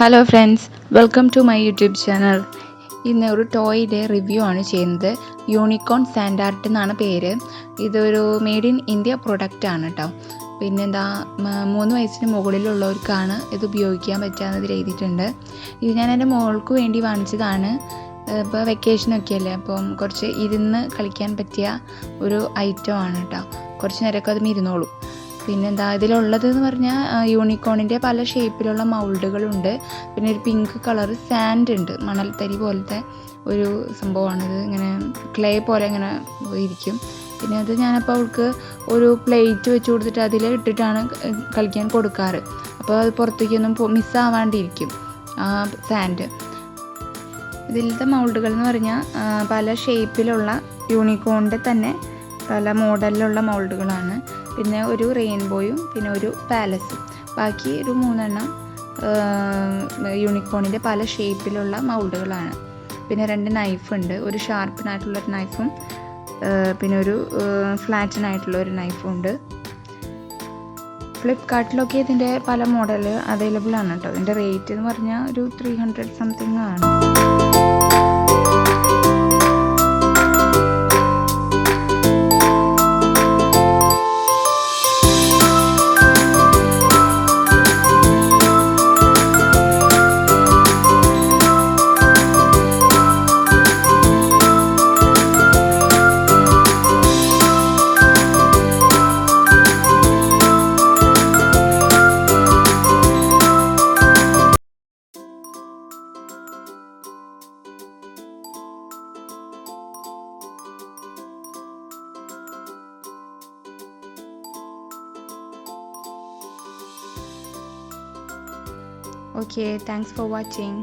Hello friends, welcome to my YouTube channel. ഇന്ന് ഒരു ടോയുടെ review ആണ് ചെയ്യുന്നത്. യൂണിക്കോൺ സാൻഡ് ആർട്ട് എന്നാണ് പേര്. ഇതൊരു മെയ്ഡ് ഇൻ ഇന്ത്യ പ്രൊഡക്റ്റ് ആണ് കേട്ടോ. പിന്നെന്താ 3 വയസ്സിന് മുകളിലുള്ളവർക്കാണ് ഇത് ഉപയോഗിക്കാൻ പറ്റാവുന്നതിൽ എഴുതിയിട്ടുണ്ട്. ഇത് ഞാൻ എൻ്റെ മോൾക്ക് വേണ്ടി വാങ്ങിച്ചതാണ്. ഇപ്പോൾ വെക്കേഷനൊക്കെ അല്ലേ, അപ്പം കുറച്ച് ഇരുന്ന് കളിക്കാൻ പറ്റിയ ഒരു ഐറ്റം ആണ് കേട്ടോ. കുറച്ച് നേരമൊക്കെ അതും ഇരുന്നോളും. പിന്നെന്താ ഇതിലുള്ളതെന്ന് പറഞ്ഞാൽ യൂണിക്കോണിൻ്റെ പല ഷേപ്പിലുള്ള മൗൾഡുകളുണ്ട്. പിന്നെ ഒരു പിങ്ക് കളർ സാൻഡ് ഉണ്ട്, മണൽത്തരി പോലത്തെ ഒരു സംഭവമാണിത്. ഇങ്ങനെ ക്ലേ പോലെ ഇങ്ങനെ ഇരിക്കും. പിന്നെ അത് ഞാനപ്പോൾ അവൾക്ക് ഒരു പ്ലേറ്റ് വെച്ച് കൊടുത്തിട്ട് അതിൽ ഇട്ടിട്ടാണ് കളിക്കാൻ കൊടുക്കാറ്. അപ്പോൾ അത് പുറത്തേക്കൊന്നും മിസ്സാവാണ്ടിരിക്കും ആ സാൻഡ്. ഇതിലത്തെ മൗൾഡുകൾ എന്ന് പറഞ്ഞാൽ പല ഷേപ്പിലുള്ള യൂണിക്കോണിൻ്റെ തന്നെ പല മോഡലിലുള്ള മൗൾഡുകളാണ്. പിന്നെ ഒരു റെയിൻബോയും പിന്നെ ഒരു പാലസും, ബാക്കി ഒരു 3 എണ്ണം യൂണിക്കോണിൻ്റെ പല ഷേപ്പിലുള്ള മൗൾഡുകളാണ്. പിന്നെ 2 നൈഫുണ്ട്, ഒരു ഷാർപ്പനായിട്ടുള്ളൊരു നൈഫും പിന്നെ ഒരു ഫ്ലാറ്റനായിട്ടുള്ളൊരു നൈഫും ഉണ്ട്. ഫ്ലിപ്കാർട്ടിലൊക്കെ ഇതിൻ്റെ പല മോഡൽ അവൈലബിൾ ആണ് കേട്ടോ. ഇതിൻ്റെ റേറ്റ് എന്ന് പറഞ്ഞാൽ ഒരു 300 സംതിങ് ആണ്. Okay, thanks for watching.